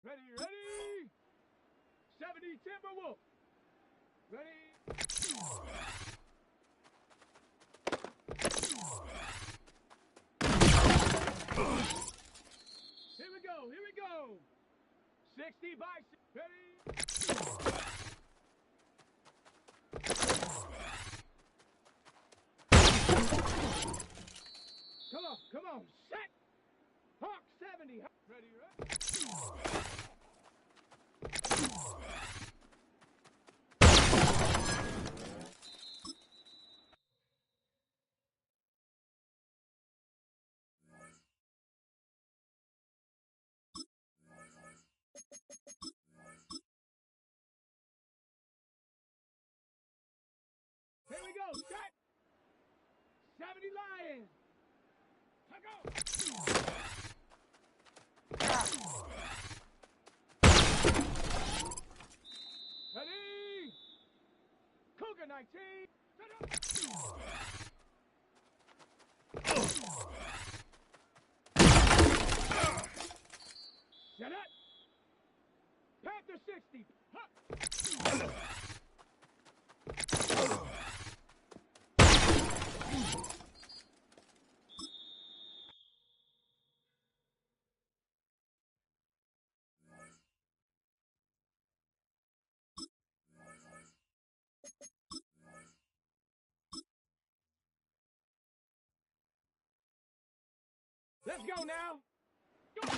Ready, ready! 70 Timberwolf! Ready? Here we go, here we go! 60 by 6, ready? Come on, set! Hawk 70, ready, ready? Here we go, set! 70 Lions! Let's go! Ready? Cougar 19! Set up! Set up! Panther 60! Huh. Let's go now! Go!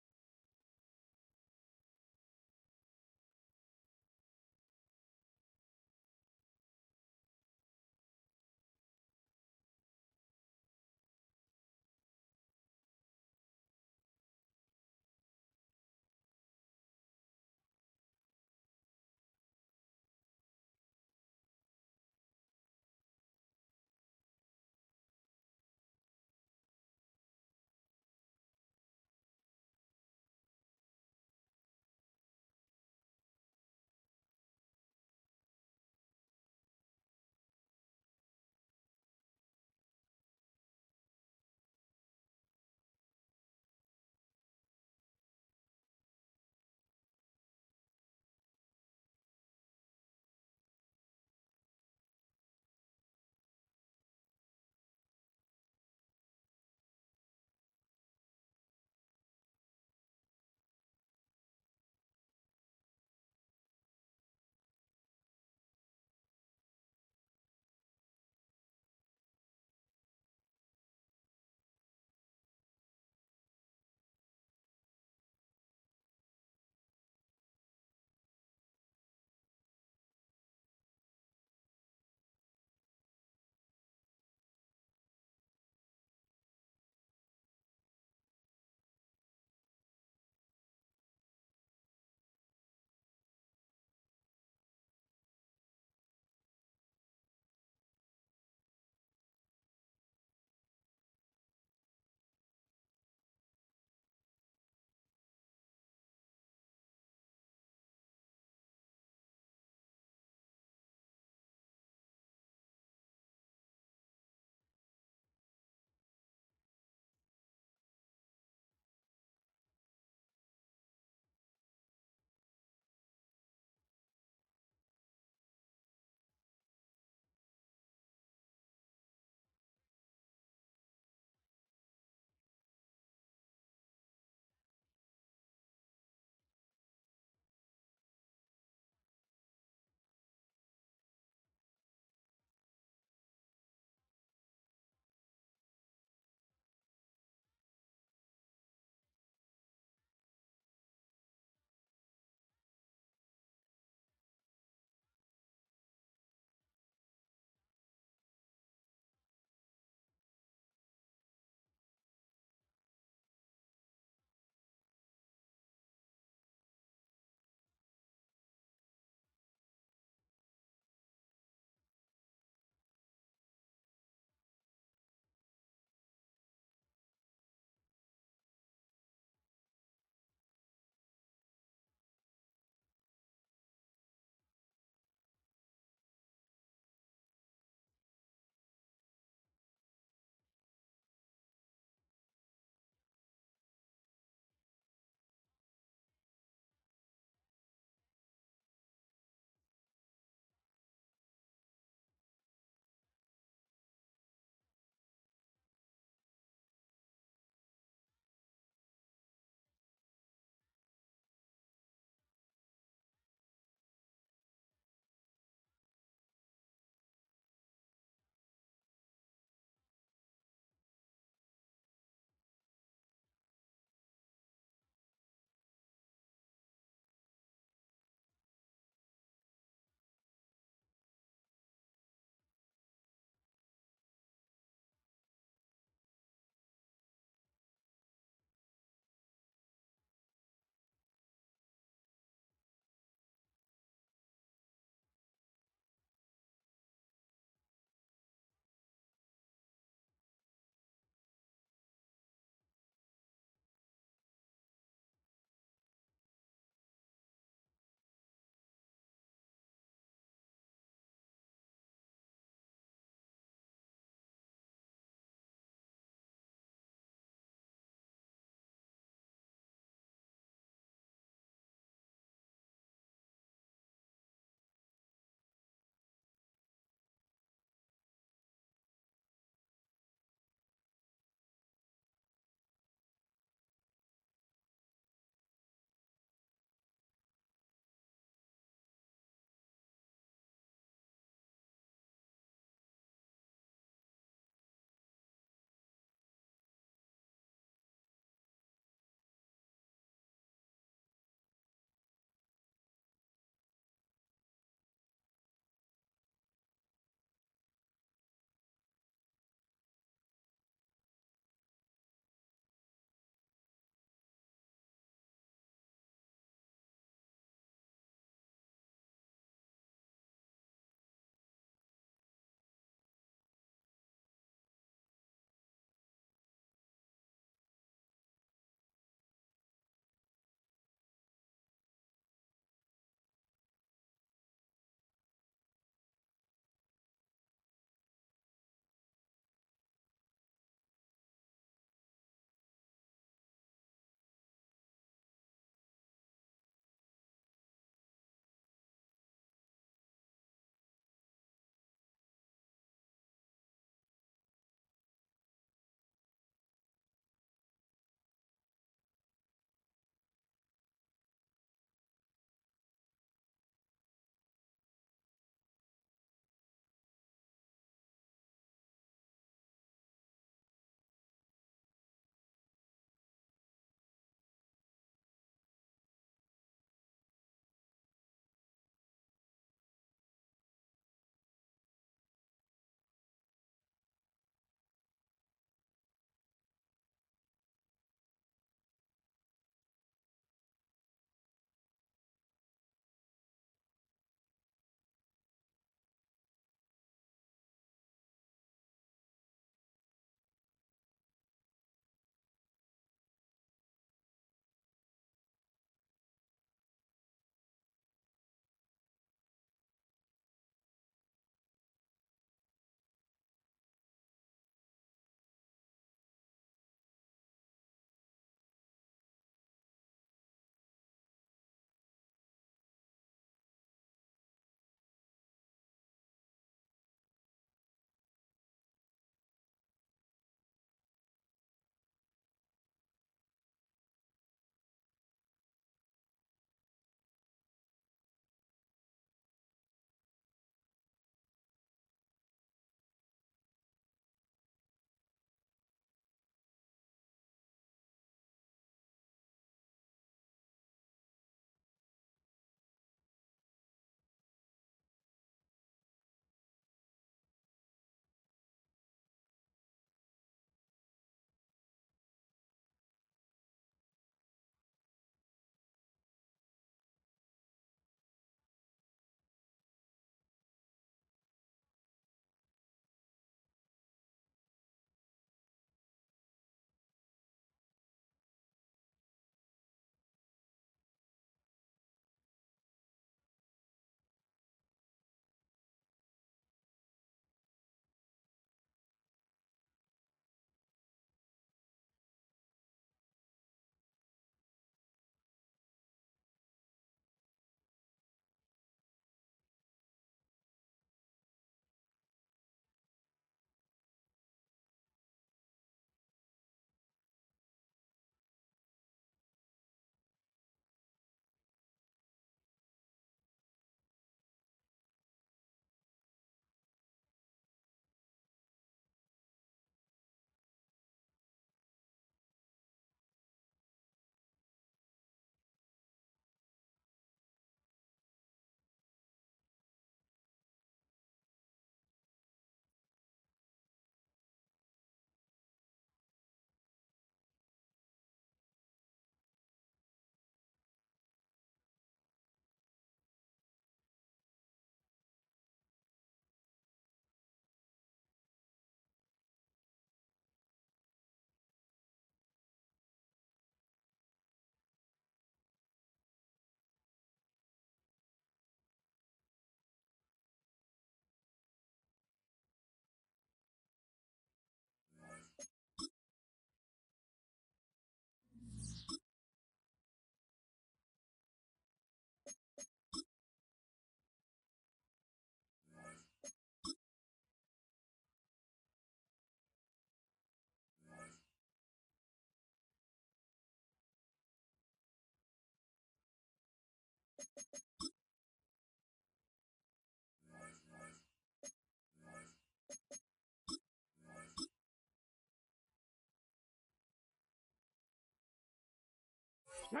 Set.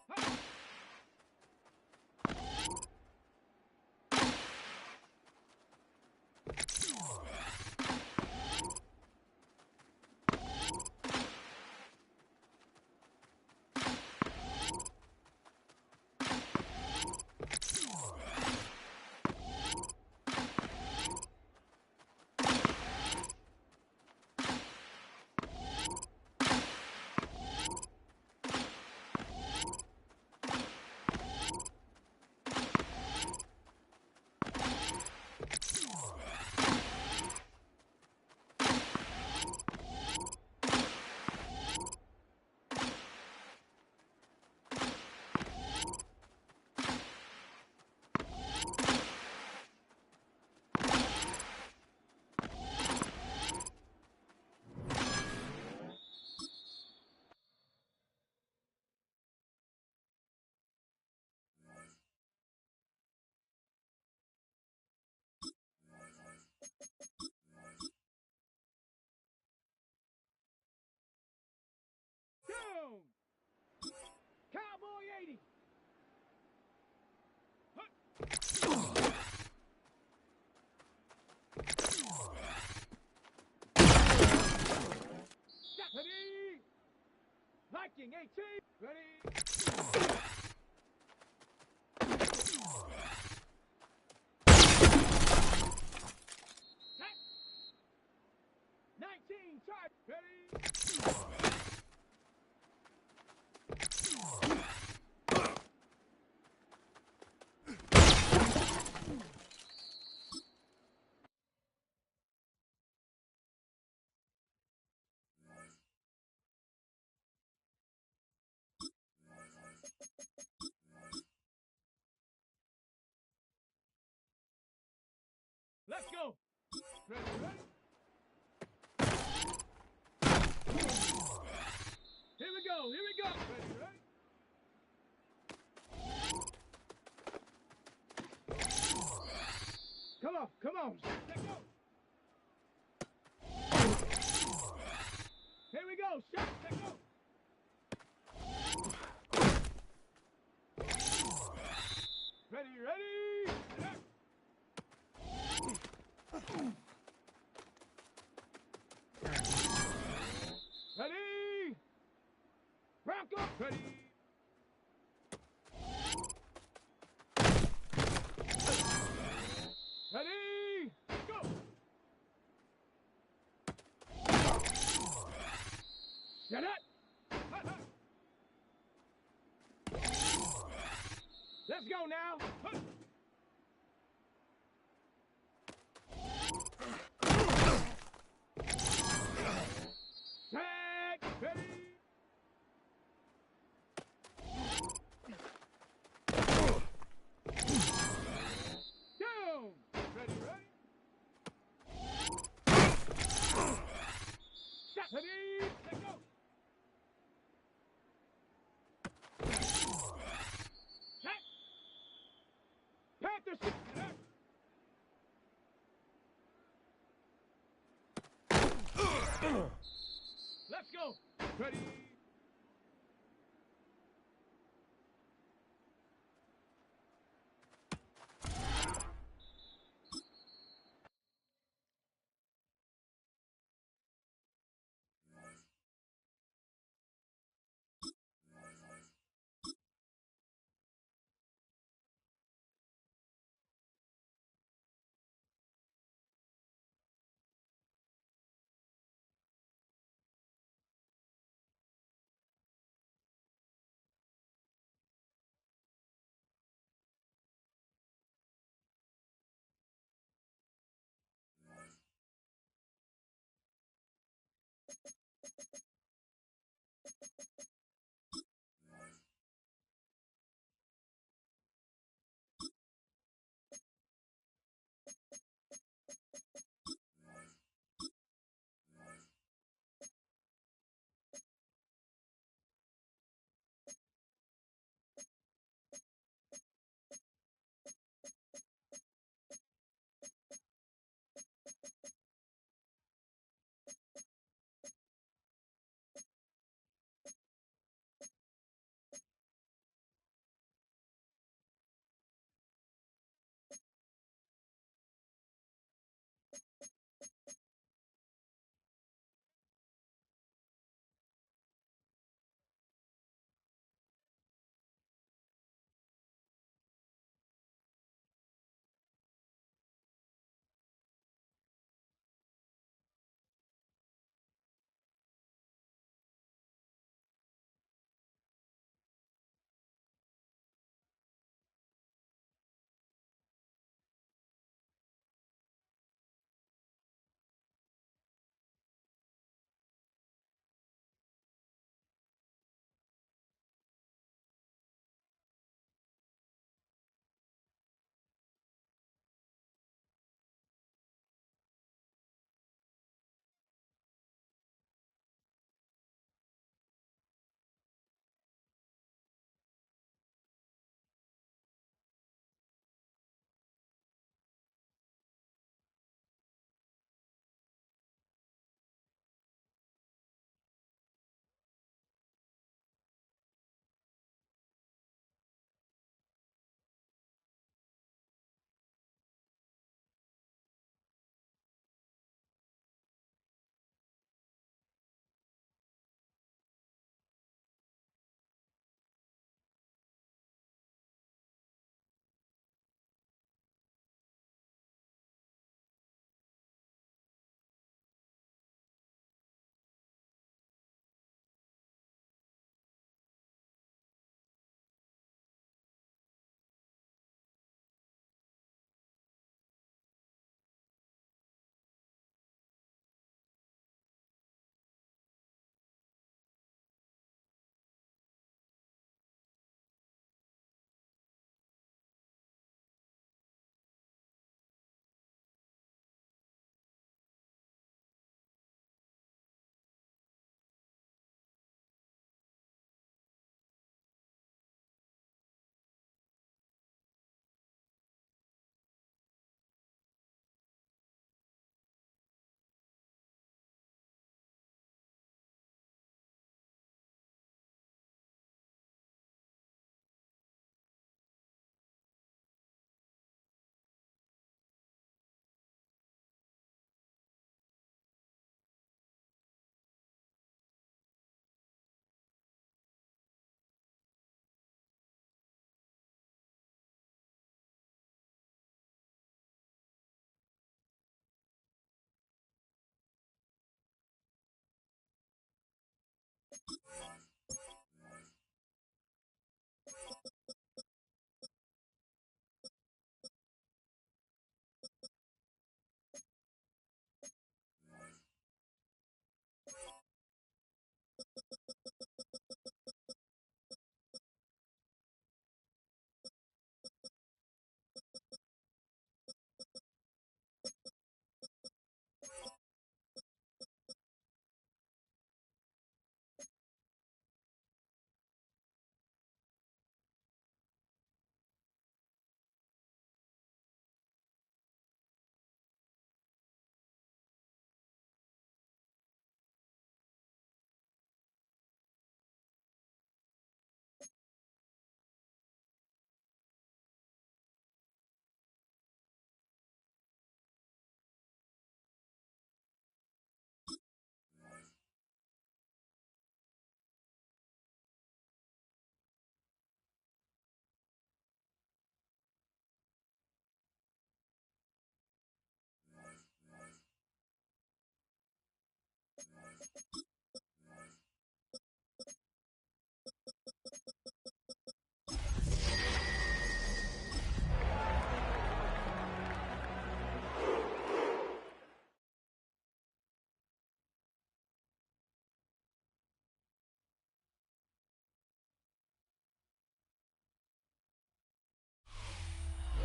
Huh. Down. Cowboy 80. Ready. Viking 18. Ready. Set. 19. Charge. Ready. Let's go. Ready, ready. Here we go. Here we go. Ready, ready. Come on. Come on. Let's go. Here we go. Shot. Let's go. Ready, ready. Set. Ready. Bronco. Ready. Ready. Go. Shut up. Let's go now. Set. Ready. Down. Ready, ready. Shot. Ready. Let's go. Set. Panthers. Let's go. Ready.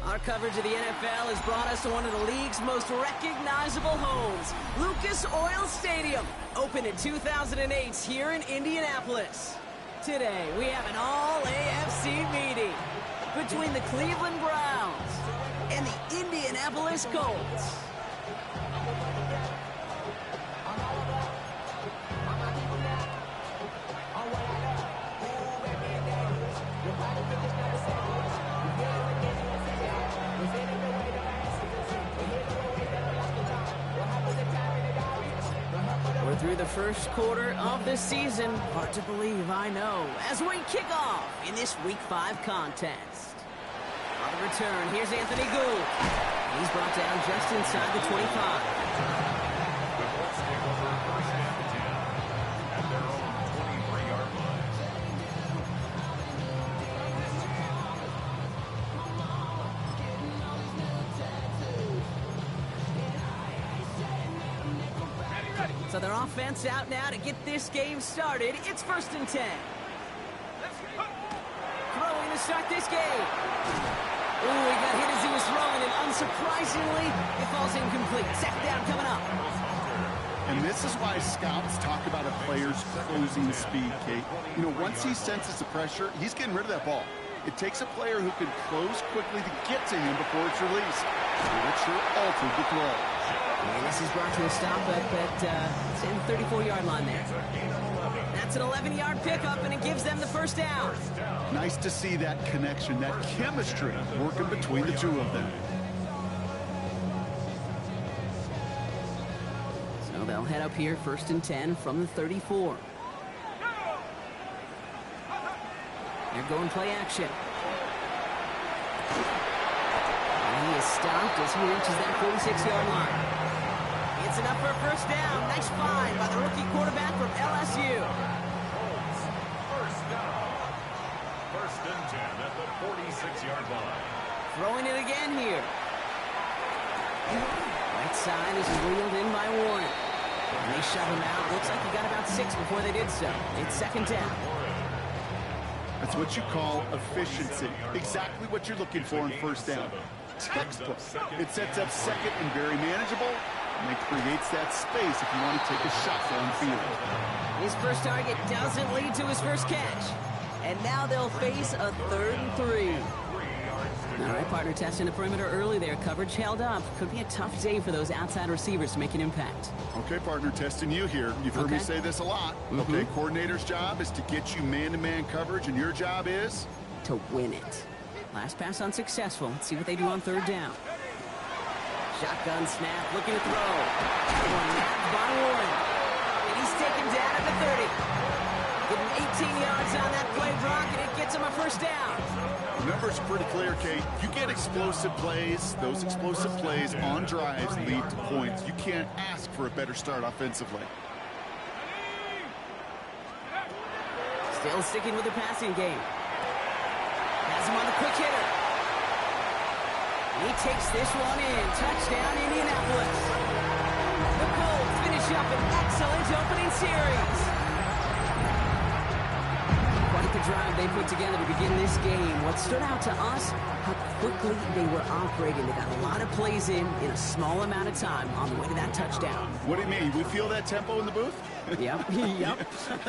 Our coverage of the NFL has brought us to one of the league's most recognizable homes, Lucas Oil Stadium, opened in 2008 here in Indianapolis. Today, we have an all-AFC meeting between the Cleveland Browns and the Indianapolis Colts. We're through the first quarter of the season. Hard to believe, I know, as we kick off in this Week 5 contest. On the return, here's Anthony Gould. He's brought down just inside the 25. So their offense out now to get this game started. It's 1st and 10. Throwing to start this game. Ooh, he got hit as he was throwing, and unsurprisingly, it falls incomplete. Second down coming up. And this is why scouts talk about a player's closing speed, Kate. You know, once he senses the pressure, he's getting rid of that ball. It takes a player who can close quickly to get to him before it's released. It sure altered the throw. And this is brought to a stop at the 34-yard line there. That's an 11-yard pickup, and it gives them the first down. Nice to see that connection, that chemistry working between the two of them. So they'll head up here, 1st and 10 from the 34. They're going play action. And he is stopped as he reaches that 46-yard line. It's enough for a first down. Nice find by the rookie quarterback from LSU. First down. 1st and 10 at the 46-yard line. Throwing it again here. Right side is wheeled in by Warren. And they shove him out. Looks like he got about 6 before they did so. It's 2nd down. That's what you call efficiency. Exactly what you're looking for in 1st down. Textbook. It sets up 2nd and very manageable. And it creates that space if you want to take a shot downfield. His first target doesn't lead to his first catch. And now they'll face a 3rd and 3. All right, partner, testing the perimeter early there. Coverage held up. Could be a tough day for those outside receivers to make an impact. Okay, partner, testing you here. You've heard me say this a lot. Okay, coordinator's job is to get you man-to-man coverage, and your job is? To win it. Last pass unsuccessful. Let's see what they do on 3rd down. Shotgun snap, looking to throw. Nabbed by Warren. And he's taken down at the 30. Getting 18 yards on that play, Brock, and it gets him a first down. The numbers are pretty clear, Kate. You get explosive plays. Those explosive plays on drives lead to points. You can't ask for a better start offensively. Still sticking with the passing game. Has him on the quick hitter. He takes this one in. Touchdown, Indianapolis. The Colts finish up an excellent opening series. they put together to begin this game. What stood out to us, how quickly they were operating. They got a lot of plays in a small amount of time on the way to that touchdown. What do you mean? We feel that tempo in the booth? Yep, yep,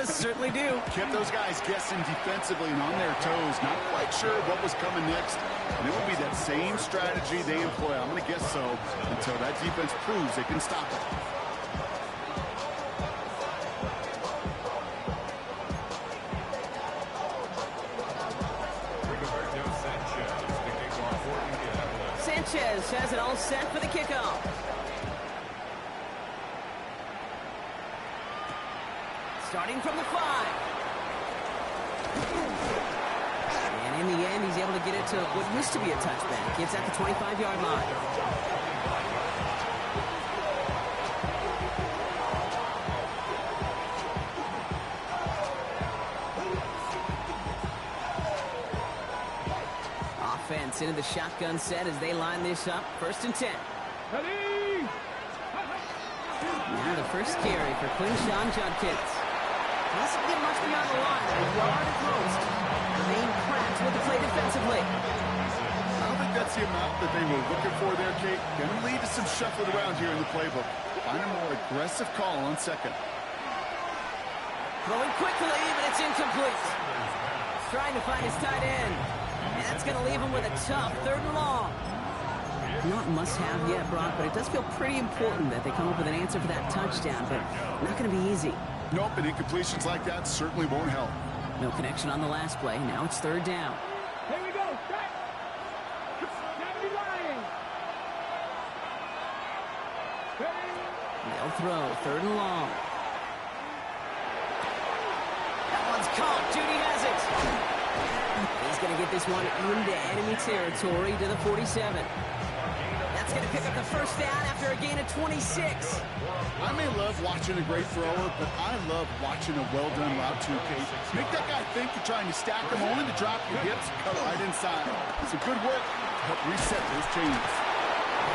certainly do. Kept those guys guessing defensively and on their toes, not quite sure what was coming next. And it will be that same strategy they employ, I'm going to guess so, until that defense proves they can stop it. Sanchez has it all set for the kickoff. Starting from the 5. And in the end, he's able to get it to what used to be a touchback. It's at the 25-yard line. Offense into the shotgun set as they line this up. 1st and 10. Ready? Now the first carry for Quinshawn Judkins. Doesn't get much beyond the line, a yard at most. Remain cracked with the play defensively. I don't think that's the amount that they were looking for there, Kate. Going to lead to some shuffling around here in the playbook. Find a more aggressive call on 2nd. Throwing quickly, but it's incomplete. Trying to find his tight end. And that's going to leave him with a tough 3rd and long. Not must-have yet, Brock, but it does feel pretty important that they come up with an answer for that touchdown, but not going to be easy. Nope, and incompletions like that certainly won't help. No connection on the last play. Now it's 3rd down. Here we go. Back. 70 Lions. They'll throw. 3rd and long. That one's caught. Judy has it. He's going to get this one into enemy territory to the 47. That's going to pick up the 1st down after a gain of 26. I may love watching a great thrower, but I love watching a well-done route too, Kate. Make that guy think you're trying to stack him, only to drop your hips, cut right inside. It's a good work to help reset those chains.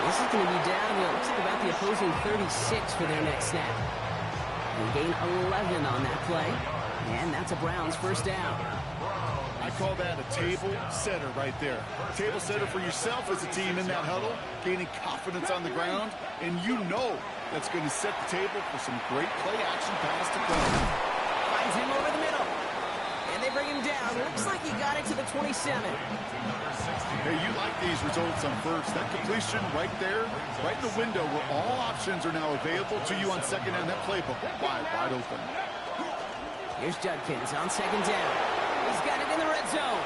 This is going to be down to, looks like about the opposing 36 for their next snap. They gain 11 on that play, and that's a Browns 1st down. I call that a table setter right there. Table setter for yourself as a team in that huddle, gaining confidence on the ground, and you know that's going to set the table for some great play-action pass to come. Finds him over the middle, and they bring him down. Looks like he got it to the 27. Hey, you like these results on 1st. That completion right there, right in the window where all options are now available to you on 2nd down. That playbook wide open. Here's Judkins on 2nd down. He's got it in the red zone.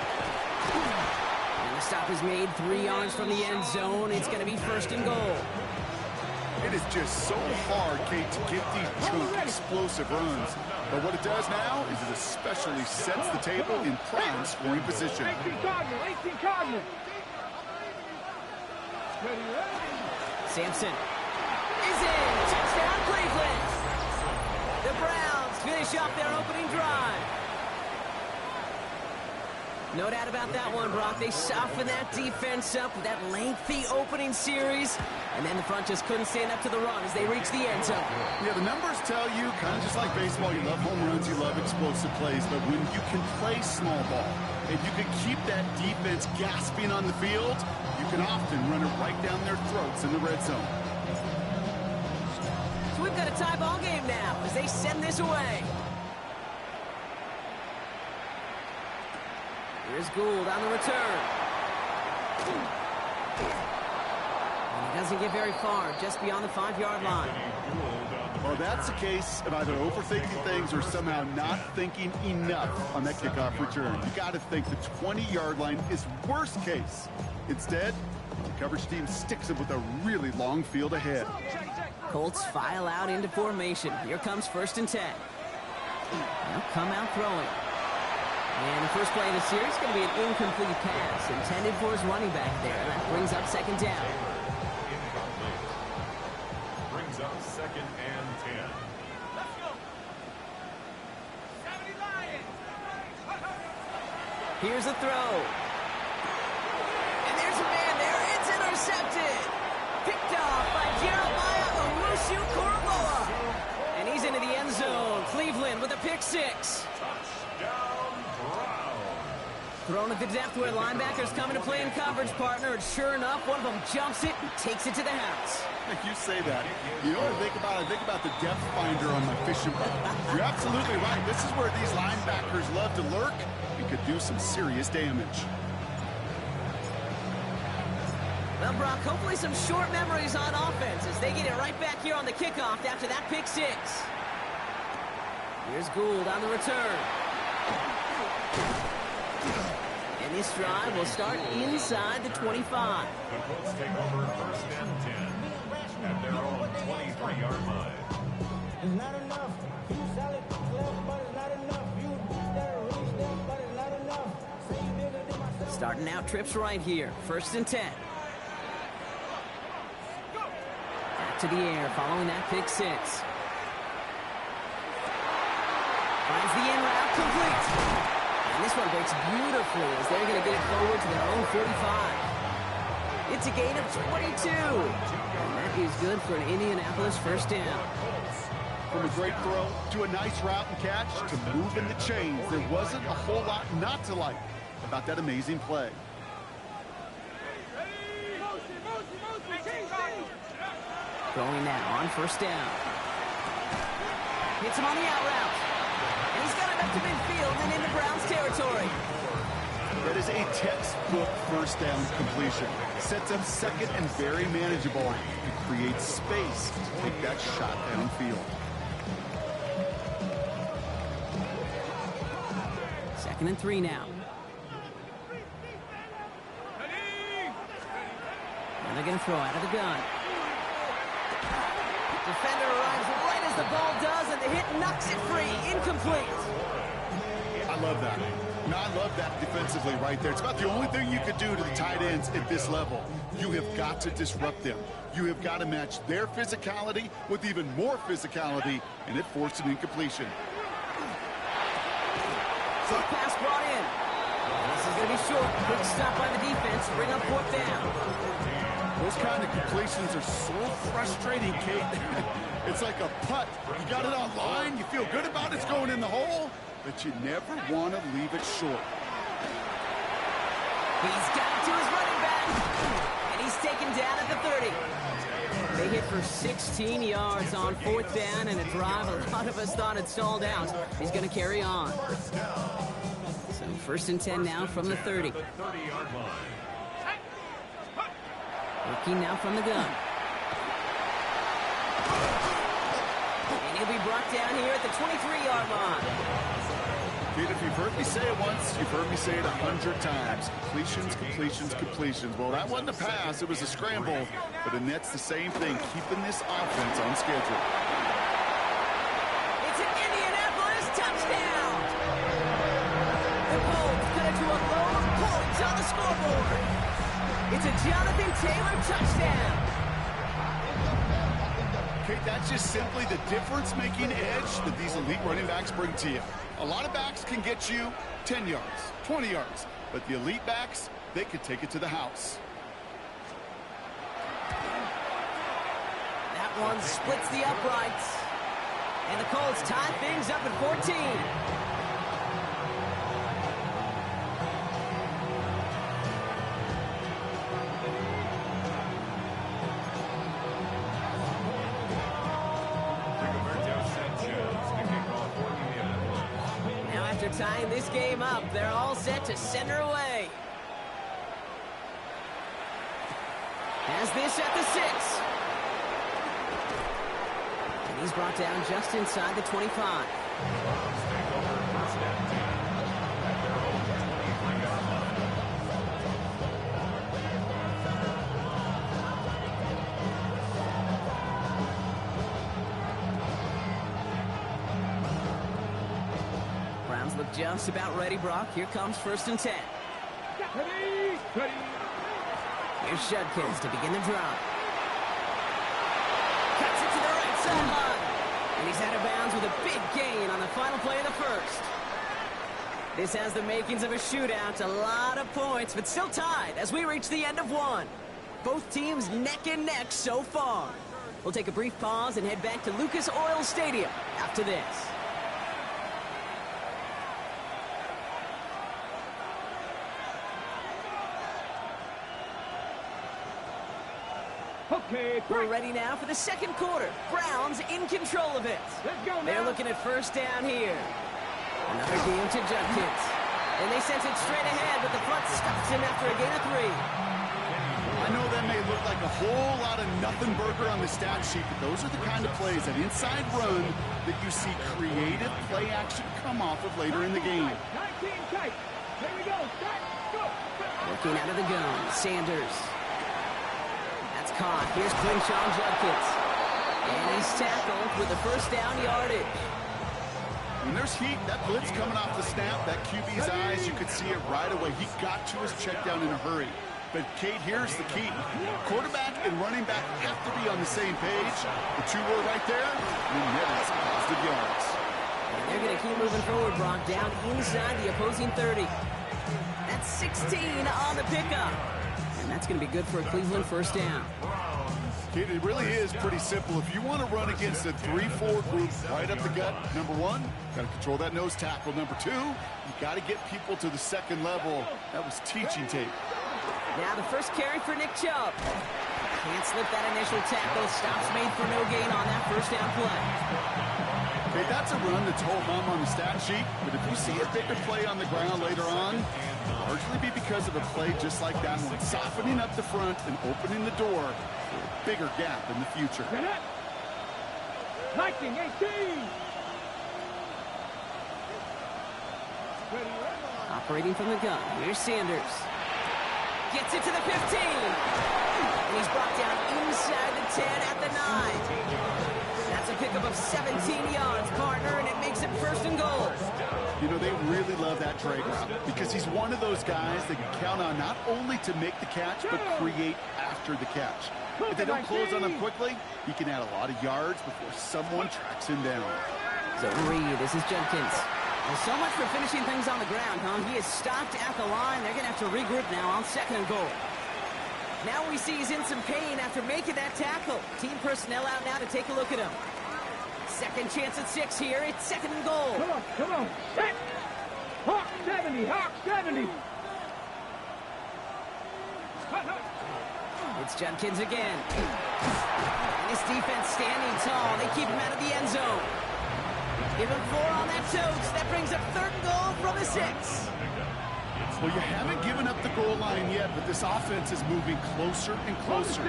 And the stop is made 3 yards from the end zone. It's going to be 1st and goal. It is just so hard, Kate, to get these true explosive runs. But what it does now is it especially sets the table in prime scoring position. 18 Cardinal. Sampson is in. Touchdown, Cleveland. The Browns finish off their opening drive. No doubt about that one, Brock. They softened that defense up with that lengthy opening series, and then the front just couldn't stand up to the run as they reached the end zone. Yeah, the numbers tell you, kind of just like baseball, you love home runs, you love explosive plays, but when you can play small ball, and you can keep that defense gasping on the field, you can often run it right down their throats in the red zone. So we've got a tie ball game now as they send this away. Here's Gould on the return. And he doesn't get very far, just beyond the 5-yard line. Well, that's a case of either overthinking things or somehow not thinking enough on that kickoff return. You got to think the 20-yard line is worst case. Instead, the coverage team sticks him with a really long field ahead. Colts file out into formation. Here comes 1st and 10. They'll come out throwing. And the first play of the series is going to be an incomplete pass intended for his running back there. That brings up 2nd down. Brings up 2nd and 10. Let's go. 70 Lions. Here's a throw. And there's a man there. It's intercepted. Picked off by Jeremiah Owusu-Koramoah. And he's into the end zone. Cleveland with a pick 6. Touchdown, Browns. Thrown at the depth where linebackers come into play in coverage, partner, and sure enough, one of them jumps it and takes it to the house. You say that. You know what I think about? I think about the depth finder on my fishing boat. You're absolutely right. This is where these linebackers love to lurk and could do some serious damage. Well, Brock, hopefully some short memories on offense as they get it right back here on the kickoff after that pick six. Here's Gould on the return. And this drive will start inside the 25. The Colts take over first and 10 at their own 23-yard line. It's not enough. You solid, clever, but it's not enough. You better reach them, but it's not enough. Say you bigger than myself. Starting out trips right here. First and 10. Back to the air following that pick six. Finds the in route complete. And this one breaks beautifully as they're going to get it forward to their own 45. It's a gain of 22. And that is good for an Indianapolis first down. From a great throw to a nice route and catch to moving the chains, there wasn't a whole lot not to like about that amazing play. Going now on first down. Hits him on the out route. And he's got it up to midfield and into Browns territory. That is a textbook first down completion. Sets up second and very manageable. It creates space to take that shot downfield. Second and 3 now. And they're going to throw out of the gun. Defender arrives right as the ball does, and the hit knocks it free. Incomplete. I love that. No, I love that defensively right there. It's about the only thing you could do to the tight ends at this level. You have got to disrupt them. You have got to match their physicality with even more physicality, and it forced an incompletion. Quick pass brought in. This is going to be short. Quick stop by the defense to bring up fourth down. Those kind of completions are so frustrating, Kate. It's like a putt. You got it on line, you feel good about it's going in the hole, but you never want to leave it short. He's got it to his running back, and he's taken down at the 30. They hit for 16 yards on fourth down, and a drive a lot of us thought had stalled out. He's going to carry on. So first and 10 now from the 30. Working now from the gun. And he'll be brought down here at the 23-yard line. Pete, if you've heard me say it once, you've heard me say it 100 times. Completions, completions, completions. Well, that wasn't a pass. It was a scramble. But the net's the same thing, keeping this offense on schedule. It's an Indianapolis touchdown. The Colts cut it to a lone point on the scoreboard. It's a Jonathan Taylor touchdown. Okay, that's just simply the difference-making edge that these elite running backs bring to you. A lot of backs can get you 10 yards, 20 yards, but the elite backs, they could take it to the house. That one splits the uprights. And the Colts tie things up at 14. Tying this game up, they're all set to send her away. Has this at the 6. And he's brought down just inside the 25. Look just about ready, Brock. Here comes first and 10. Here's Judkins to begin the drive. Cuts it to the right sideline. And he's out of bounds with a big gain on the final play of the first. This has the makings of a shootout. A lot of points, but still tied as we reach the end of one. Both teams neck and neck so far. We'll take a brief pause and head back to Lucas Oil Stadium after this. Okay, We're ready now for the second quarter. Browns in control of it. Let's go now. They're looking at first down here. Another game to Judkins. And they sent it straight ahead, but the front stops him after a gain of 3. I know that may look like a whole lot of nothing burger on the stat sheet, but those are the kind of plays, that inside run, that you see creative play action come off of later in the game. 19 tight. Here we go. Start. Go. Looking out of the gun, Sanders. That's caught. Here's Crenshaw Judkins. And he's tackled with the first down yardage. When there's heat, that blitz coming off the snap, that QB's eyes, you could see it right away. He got to his check down in a hurry. But, Kate, here's the key. Quarterback and running back have to be on the same page. The two were right there, and then that's positive yards. And they're going to keep moving forward, Brock, down inside the opposing 30. That's 16 on the pickup. And that's going to be good for a Cleveland first down. Kate, it really is pretty simple. If you want to run against a 3-4 group right up the gut, number one, got to control that nose tackle. Number two, you got to get people to the second level. That was teaching tape. Now the first carry for Nick Chubb. Can't slip that initial tackle. Stops made for no gain on that first down play. Okay, that's a run that's whole hum on the stat sheet, but if you see a bigger play on the ground later on, it'll largely be because of a play just like that one, softening up the front and opening the door for a bigger gap in the future. Lightning 18. Operating from the gun. Here's Sanders. Gets it to the 15. And he's brought down inside the 10 at the 9. That's a pickup of 17 yards, partner, and it makes it first and goal. You know, they really love that drag route because he's one of those guys that can count on not only to make the catch, but create after the catch. If they don't close on him quickly, he can add a lot of yards before someone tracks him down. So Reed, this is Judkins. Well, so much for finishing things on the ground, huh? He is stopped at the line. They're going to have to regroup now on second and goal. Now we see he's in some pain after making that tackle. Team personnel out now to take a look at him. Second chance at 6 here. It's second and goal. Come on. Set. Hawk 70. Hawk 70. It's Judkins again. And his defense standing tall. They keep him out of the end zone. Give him 4 on that toast. That brings up third and goal from the 6. Well, you haven't given up the goal line yet, but this offense is moving closer and closer.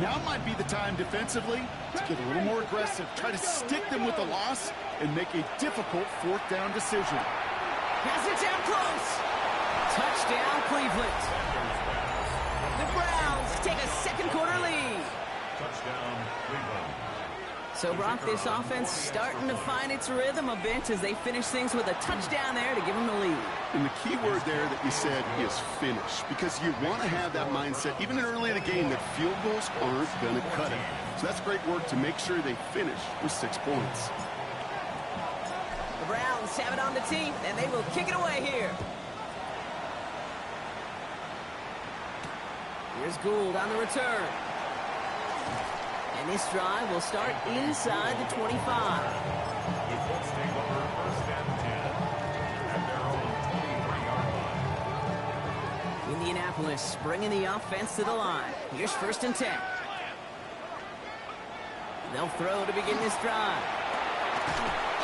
Now might be the time defensively to get a little more aggressive. Try to stick them with the loss and make a difficult fourth down decision. Pass it down close. Touchdown, Cleveland. The Browns take a second quarter lead. Touchdown, Cleveland. So, Brock, this offense starting to find its rhythm a bit as they finish things with a touchdown there to give them the lead. And the key word there that you said is finish, because you want to have that mindset, even early in the game, that field goals aren't going to cut it. So that's great work to make sure they finish with 6 points. The Browns have it on the team, and they will kick it away here. Here's Gould on the return. And this drive will start inside the 25. The Colts take over first and 10 at their own 23-yard line. Indianapolis bringing the offense to the line. Here's first and 10. They'll throw to begin this drive.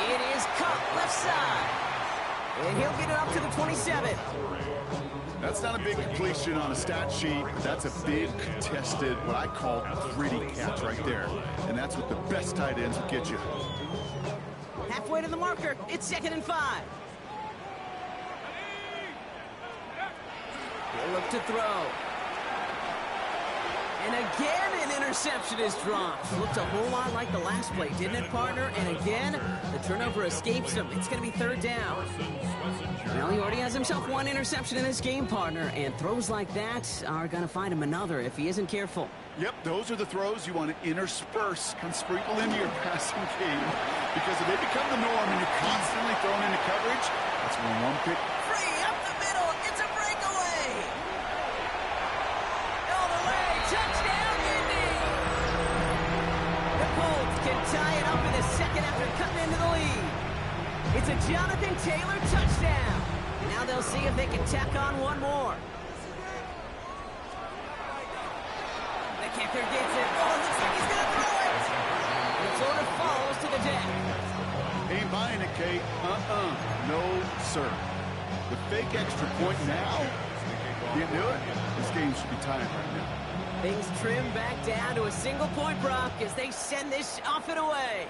It is caught left side. And he'll get it up to the 27. That's not a big completion on a stat sheet. That's a big contested, what I call gritty catch right there. And that's what the best tight ends will get you. Halfway to the marker. It's second and 5. He'll look to throw. And again, an interception is dropped. Looked a whole lot like the last play, didn't it, partner? And again, the turnover escapes him. It's going to be third down. Well, he already has himself 1 interception in this game, partner, and throws like that are going to find him another if he isn't careful. Yep, those are the throws you want to intersperse, kind of sprinkle into your passing game, because if they become the norm and you're constantly thrown into coverage, that's when one pick. Free up the middle. It's a breakaway. All the way. Touchdown, Indy. The Colts can tie it up in a second after cutting into the lead. It's a Jonathan Taylor touchdown. Now they'll see if they can tack on one more. The kicker gets it. Oh, looks like he's going to throw it. And the floater falls to the deck. Ain't buying it, Kate. No, sir. The fake extra point now. You do it. This game should be tied right now. Things trim back down to a single-point Brock as they send this off and away.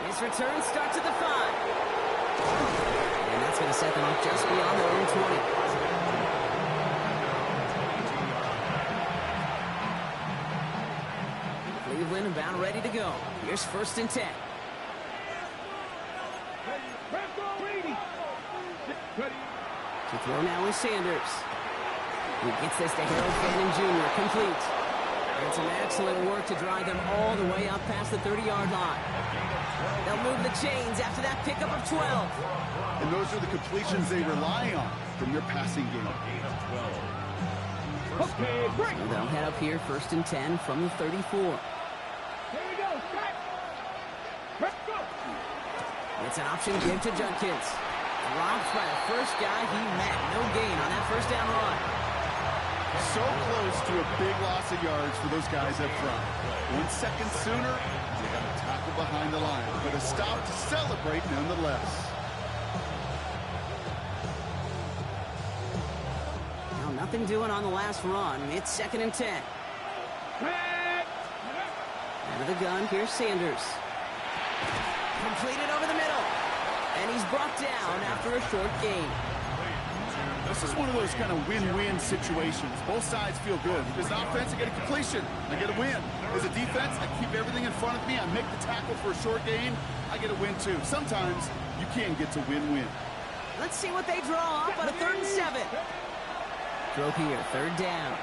This return starts at the 5. And that's going to set them up just beyond their own 20. Cleveland about ready to go. Here's 1st and 10. To throw now is Sanders. He gets this to Harold Fannin Jr. complete. And some excellent work to drive them all the way up past the 30-yard line. They'll move the chains after that pickup of 12. And those are the completions they rely on from their passing game. Okay, break. So they'll head up here 1st and 10 from the 34. Here we go, cut. Let's go. It's an option give to Judkins. Dropped by the first guy he met. No gain on that 1st down run. So close to a big loss of yards for those guys up front. 1 second sooner, they got a tackle behind the line. But a stop to celebrate nonetheless. Now nothing doing on the last run. It's 2nd and 10. Out of the gun, here's Sanders. Completed over the middle. And he's brought down after a short gain. This is one of those kind of win-win situations. Both sides feel good. As an offense, I get a completion. I get a win. As a defense, I keep everything in front of me. I make the tackle for a short gain. I get a win, too. Sometimes, you can get to win-win. Let's see what they draw up on a 3rd and 7. Throw here, 3rd down.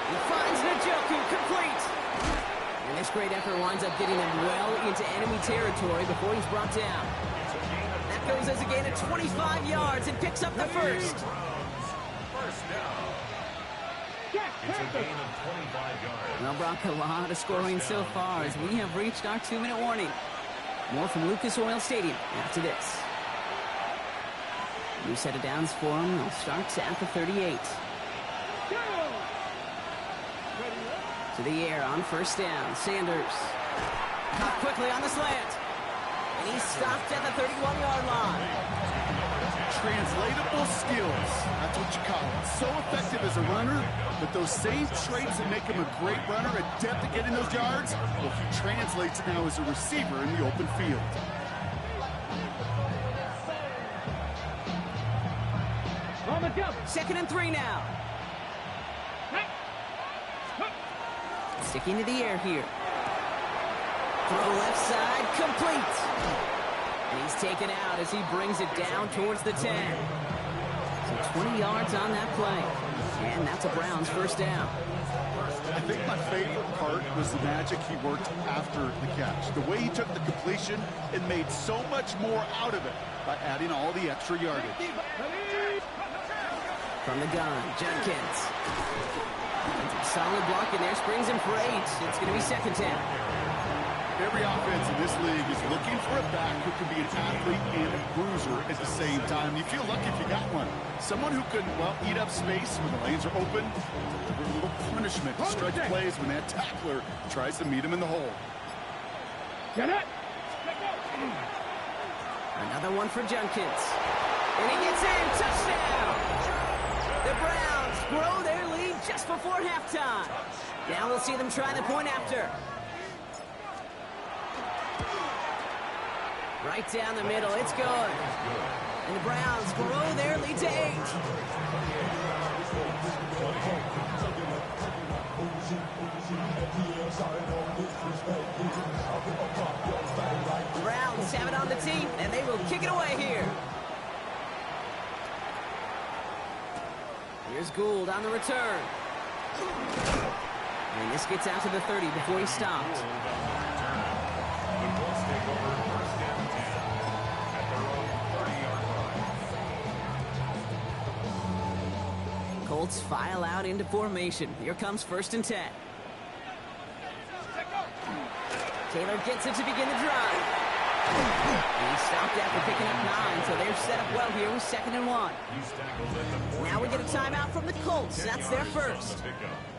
He finds Njoku complete. And this great effort winds up getting them well into enemy territory before he's brought down. That goes as a gain of 25 yards and picks up the 1st. First down. It's a gain of 25 yards. Well, Brock, a lot of scoring so far as we have reached our 2-minute warning. More from Lucas Oil Stadium after this. New set of downs for him. They'll start at the 38. To the air on 1st down. Sanders. Caught quickly on the slant. And he's stopped at the 31-yard line. Translatable skills. That's what you call it. So effective as a runner, but those same traits that make him a great runner, adept at getting those yards, well, he translates it now as a receiver in the open field. On the jump. 2nd and 3 now. Sticking to the air here. Throw left side, complete. And he's taken out as he brings it down towards the 10. So 20 yards on that play. And that's a Browns 1st down. I think my favorite part was the magic he worked after the catch. The way he took the completion and made so much more out of it by adding all the extra yardage. From the gun, Judkins. Solid block in there, springs him for 8. It's going to be 2nd down. Every offense in this league is looking for a back who can be an athlete and a bruiser at the same time. You feel lucky if you got one. Someone who can, well, eat up space when the lanes are open, deliver a little punishment to stretch plays when that tackler tries to meet him in the hole. Get it. Another one for Judkins. And he gets in. Touchdown. The Browns grow their lead just before halftime. Now we'll see them try the point after. Right down the middle. It's good. And the Browns grow their lead to 8. The Browns have it on the team, and they will kick it away here. Here's Gould on the return. And this gets out to the 30 before he stopped. The Colts take over 1st and 10 at their own 30-yard line. Colts file out into formation. Here comes 1st and 10. Taylor gets it to begin the drive. He stopped after picking up 9, so they're set up well here with 2nd and 1. Now we get a timeout from the Colts. That's their first.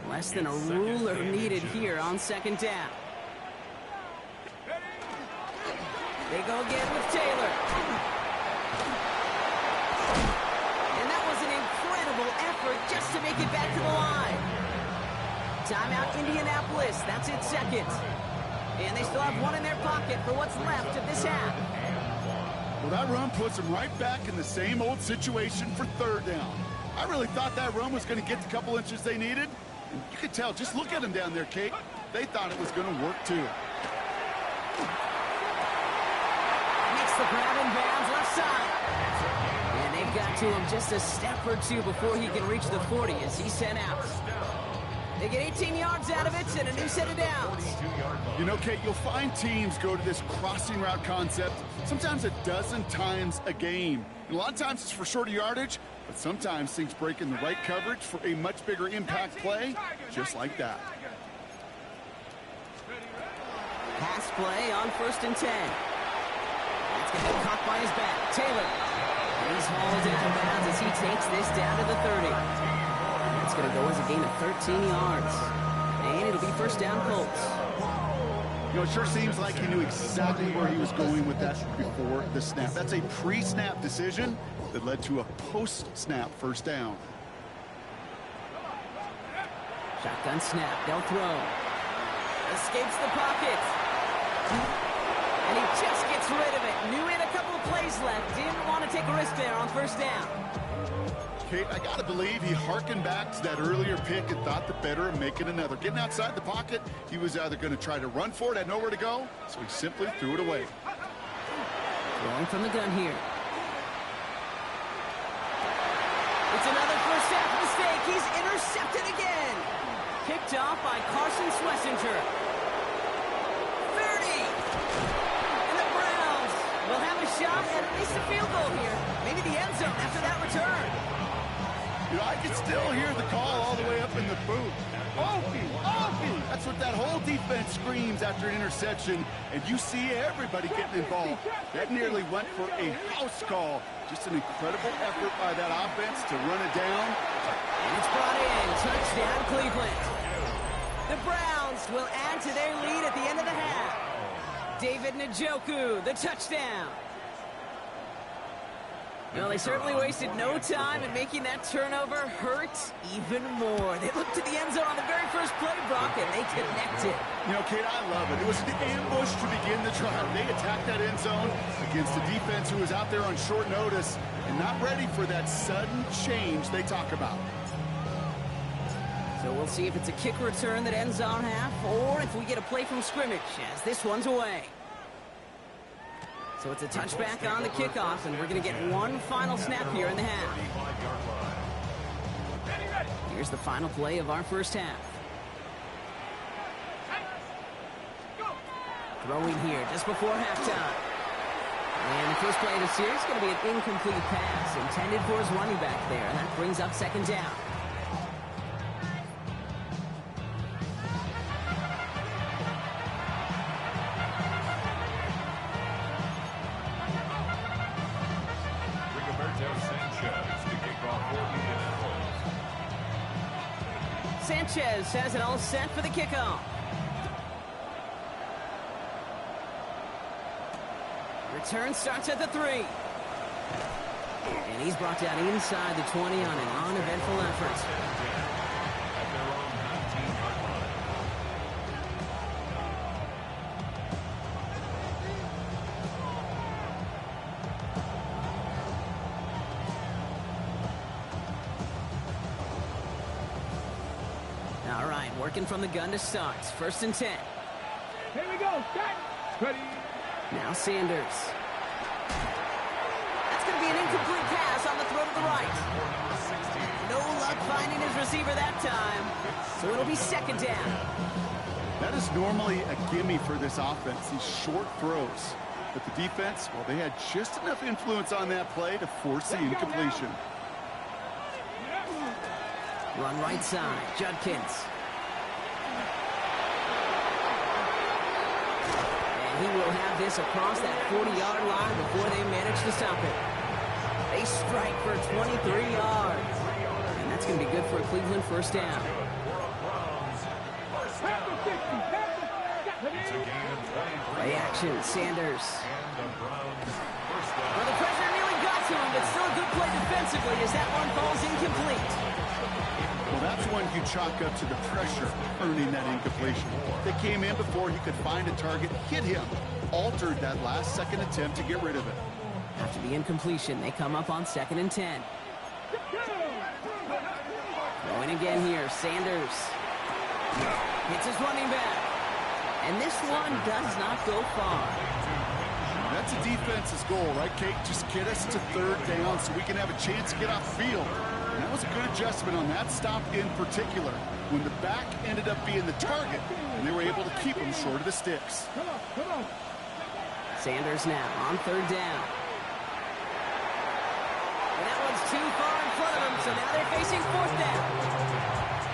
Less than a ruler needed here on 2nd down. They go again with Taylor. And that was an incredible effort just to make it back to the line. Timeout Indianapolis. That's its second. And they still have one in their pocket for what's left of this half. Well, that run puts them right back in the same old situation for 3rd down. I really thought that run was going to get the couple inches they needed. And you could tell, just look at them down there, Kate. They thought it was going to work too. Makes the grab in bounds left side. And they've got to him just a step or two before he can reach the 40 as he's sent out. They get 18 yards out of it and a new set of downs. You know, Kate, you'll find teams go to this crossing route concept sometimes a dozen times a game. And a lot of times it's for shorter yardage, but sometimes things break in the right coverage for a much bigger impact play, just like that. Pass play on 1st and 10. That's going to be caught by his back. Taylor. He's hauled into bounds as he takes this down to the 30. That's going to go as a gain of 13 yards. And it'll be 1st down Colts. You know, it sure seems like he knew exactly where he was going with that before the snap. That's a pre-snap decision that led to a post-snap 1st down. Shotgun snap. They'll throw. Escapes the pocket. And he just gets rid of it. Knew he had a couple of plays left. Didn't want to take a risk there on 1st down. Kate, I got to believe he hearkened back to that earlier pick and thought the better of making another. Getting outside the pocket, he was either going to try to run for it, had nowhere to go, so he simply threw it away. Throwing from the gun here. It's another 1st half mistake. He's intercepted again. Picked off by Carson Schlesinger. 30. And the Browns will have a shot at least a field goal here. Maybe the end zone after that return. You know, I can still hear the call all the way up in the booth. Opie, Opie! That's what that whole defense screams after an interception, and you see everybody getting involved. That nearly went for a house call. Just an incredible effort by that offense to run it down. And it's brought in. Touchdown, Cleveland. The Browns will add to their lead at the end of the half. David Njoku, the touchdown. Well, they certainly wasted no time in making that turnover hurt even more. They looked to the end zone on the very first play, Brock, and they connected. You know, Kate, I love it. It was an ambush to begin the drive. They attacked that end zone against a defense who was out there on short notice and not ready for that sudden change they talk about. So we'll see if it's a kick return that ends on half or if we get a play from scrimmage as this one's away. So it's a touchback on the kickoff, and we're going to get one final snap here in the half. Here's the final play of our 1st half. Throwing here just before halftime. And the first play of the series is going to be an incomplete pass intended for his running back there, and that brings up 2nd down. Sanchez has it all set for the kickoff. Return starts at the 3. And he's brought down inside the 20 on an uneventful effort. All right, working from the gun to start. 1st and 10. Here we go. Set. Ready. Now Sanders. That's going to be an incomplete pass on the throw to the right. No luck finding his receiver that time. So it'll be 2nd down. That is normally a gimme for this offense, these short throws. But the defense, well, they had just enough influence on that play to force the incompletion. Run right side, Judkins. And he will have this across that 40-yard line before they manage to stop it. They strike for 23 yards. And that's going to be good for a Cleveland first down. Play action, Sanders. Well, the pressure nearly got to him, but still a good play defensively as that one falls incomplete. Well, that's one you chalk up to the pressure earning that incompletion. They came in before he could find a target, hit him, altered that last-second attempt to get rid of it. After the incompletion, they come up on 2nd and 10. Going again here, Sanders. Hits his running back. And this one does not go far. That's a defense's goal, right, Kate? Just get us to 3rd down so we can have a chance to get off the field. And that was a good adjustment on that stop in particular, when the back ended up being the target, and they were able to keep him short of the sticks. Sanders now on 3rd down. And that one's too far in front of them, so now they're facing 4th down.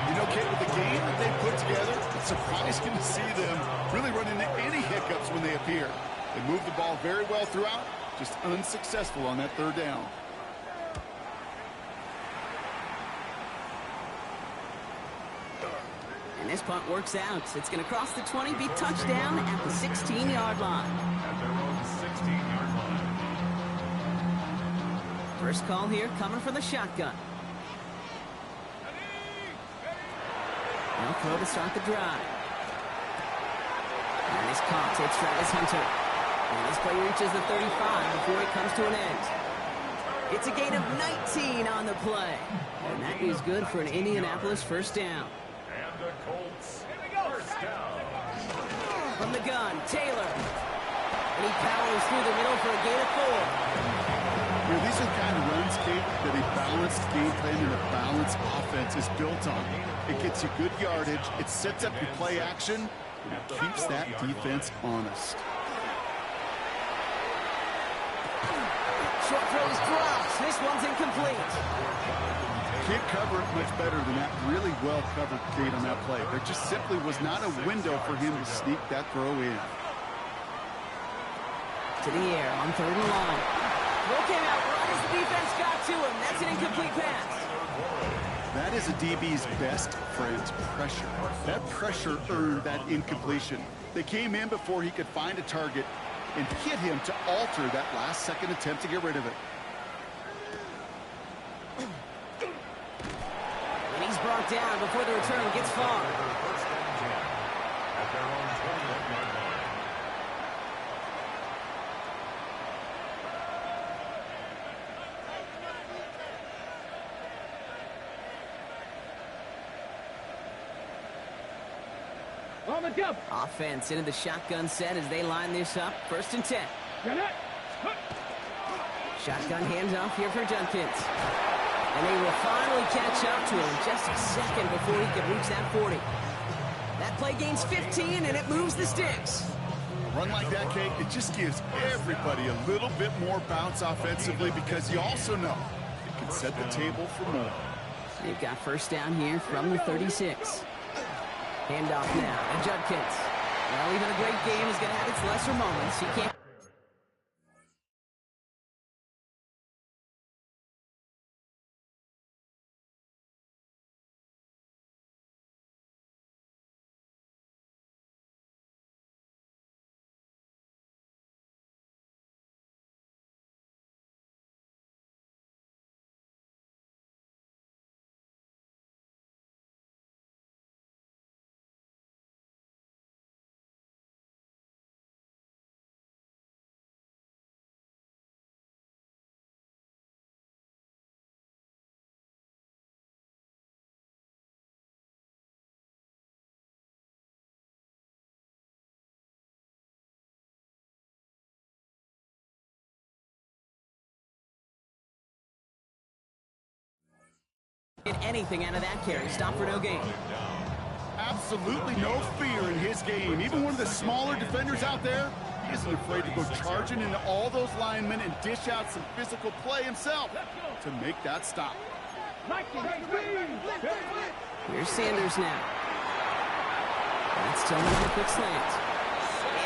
You know, Kate, with the game that they put together, it's surprising to see them really run into any hiccups when they appear. They move the ball very well throughout, just unsuccessful on that 3rd down. And this punt works out. It's going to cross the 20, be touchdown at the 16-yard line. At their own 16-yard line. First call here coming from the shotgun. No throw to start the drive. And it's caught. It's Travis Hunter. And this play reaches the 35 before it comes to an end. It's a gain of 19 on the play. And that is good for an Indianapolis first down. And the Colts first down. From the gun, Taylor. And he powers through the middle for a gain of 4. You know, these are the kind of runs, Kate, that a balanced game plan and a balanced offense is built on. It gets you good yardage, it sets up your play action, and it keeps that defense honest. Short throws drops. This one's incomplete. Can't cover it much better than that. Really well covered, Kate, on that play. There just simply was not a window for him to sneak that throw in. To the air on 3rd and long. Throw came out right as the defense got to him. That's an incomplete pass. That is a DB's best friend, pressure. That pressure earned that incompletion. They came in before he could find a target and hit him to alter that last-second attempt to get rid of it. And he's brought down before the return gets far. First and 10 at their own 21-yard line. On the jump. Offense into the shotgun set as they line this up. 1st and 10. Shotgun handoff here for Junkins. And they will finally catch up to him just a second before he can reach that 40. That play gains 15, and it moves the sticks. A run like that, Kate, it just gives everybody a little bit more bounce offensively because you also know it can set the table for more. They've got first down here from the 36. Handoff now to Judkins. Well, even a great game is going to have its lesser moments. He can't. Anything out of that carry. Stop for no gain. Absolutely no fear in his game. Even one of the smaller defenders out there, he isn't afraid to go charging into all those linemen and dish out some physical play himself to make that stop. Here's Sanders now. That's Tillman on a quick slant.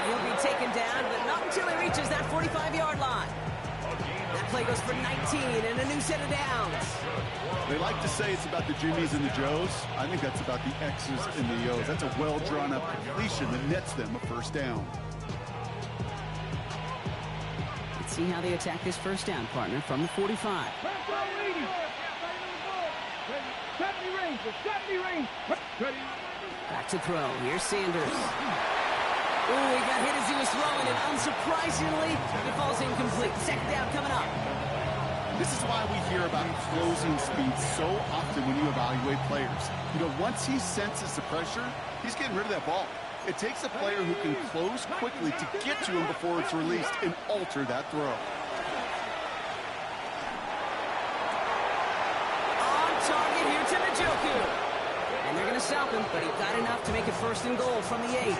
And he'll be taken down, but not until he reaches that 45-yard line. That play goes for 19 and a new set of downs. They like to say it's about the Jimmies and the Joes. I think that's about the X's and the O's. That's a well-drawn-up completion that nets them a first down. Let's see how they attack this first down, partner, from the 45. Back to throw. Here's Sanders. Ooh, he got hit as he was throwing, and unsurprisingly, he falls incomplete. Second down coming up. This is why we hear about closing speed so often when you evaluate players. You know, once he senses the pressure, he's getting rid of that ball. It takes a player who can close quickly to get to him before it's released and alter that throw. On target here to Njoku. And they're going to stop him, but he got enough to make it first and goal from the 8.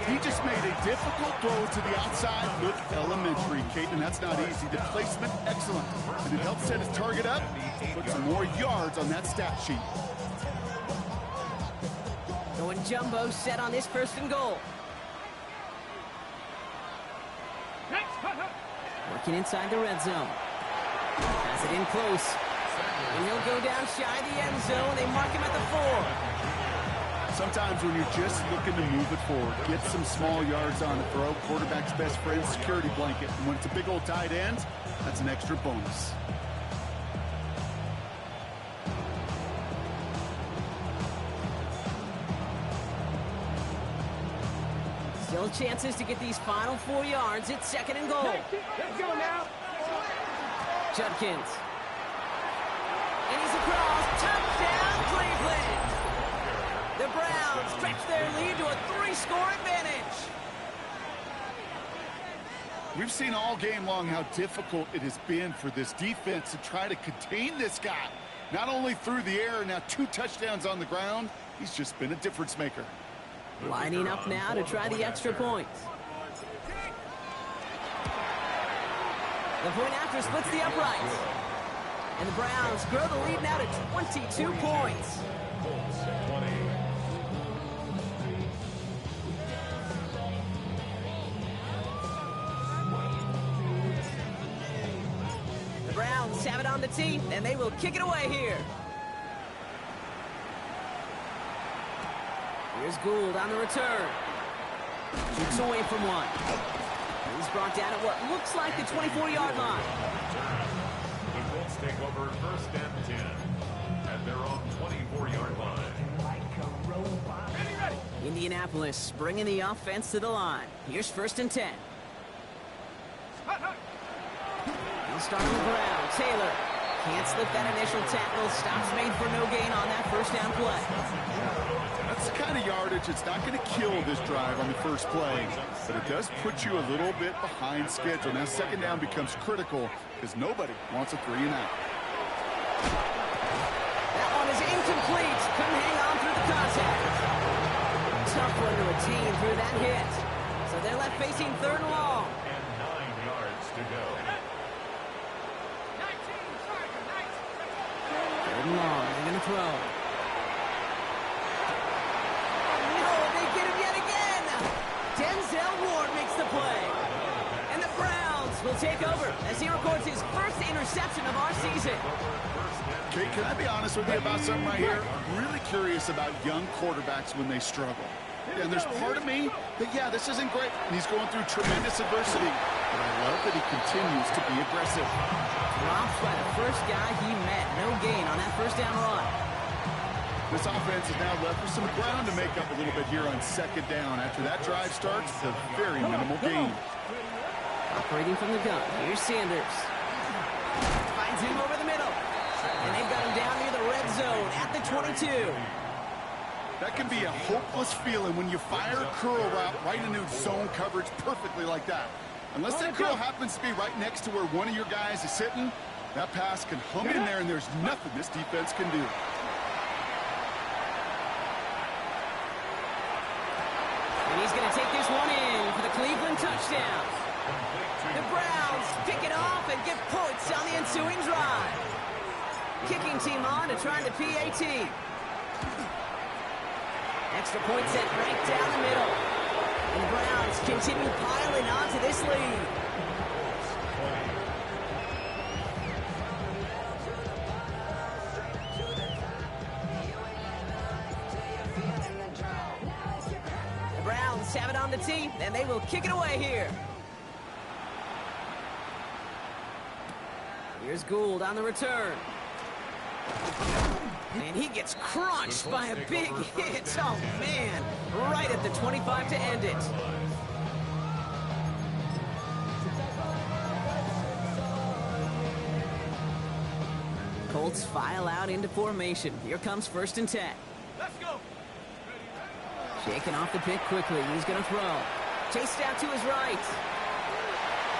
He just made a difficult throw to the outside. Look elementary, Kate, and that's not easy. The placement, excellent. And it helps set his target up, put some more yards on that stat sheet. Going jumbo set on this first and goal. Working inside the red zone. Has it in close. And he'll go down shy of the end zone. They mark him at the 4. Sometimes when you're just looking to move it forward, get some small yards on the throw, quarterback's best friend, security blanket. And when it's a big old tight end, that's an extra bonus. Still chances to get these final 4 yards. It's second and goal. Let's go now. Judkins. And he's across. Touchdown, Cleveland. The Browns stretch their lead to a 3-score advantage. We've seen all game long how difficult it has been for this defense to try to contain this guy. Not only through the air, now 2 touchdowns on the ground. He's just been a difference maker. Lining up now to try the extra point. The point after splits the uprights. And the Browns grow the lead now to 22 points. Colts 20. The Browns have it on the tee, and they will kick it away here. Here's Gould on the return. Shoots away from one. He's brought down at what looks like the 24-yard line. The Colts take over first and 10 at their own 24-yard line. Indianapolis bringing the offense to the line. Here's first and 10. He'll start on the ground. Taylor can't slip that initial tackle. Stops made for no gain on that first down play. That's the kind of yardage it's not going to kill this drive on the first play, but it does put you a little bit behind schedule. Now second down becomes critical because nobody wants a 3-and-out. That one is incomplete. Couldn't hang on through the contact. Tough one to retain through that hit. So they're left facing third and long. And 9 yards to go. Third and long. They're going to throw. No, they get him yet again. Denzel Ward makes the play. And the Browns will take over as he records his first interception of our season. Kate, can I be honest with you about something right here? I'm really curious about young quarterbacks when they struggle. And there's part of me that, yeah, this isn't great. And he's going through tremendous adversity. But I love that he continues to be aggressive. Dropped by the first guy he met. No gain on that first down run. This offense is now left with some ground to make up a little bit here on second down. After that drive starts, it's a very minimal gain. Operating from the gun. Here's Sanders. Finds him over the middle. And they've got him down near the red zone at the 22. That can be a hopeless feeling when you fire a curl route right into zone coverage perfectly like that. Unless that curl happens to be right next to where one of your guys is sitting, that pass can hum in there and there's nothing this defense can do. And he's going to take this one in for the Cleveland touchdown. The Browns pick it off and get points on the ensuing drive. Kicking team on to try the PAT. Extra point set right down the middle. And the Browns continue piling onto this lead. The Browns have it on the tee, and they will kick it away here. Here's Gould on the return. And he gets crunched by a big hit. Oh, man. Right at the 25 to end it. Colts file out into formation. Here comes 1st and 10. Let's go. Shaking off the pick quickly. He's going to throw. Chased out to his right.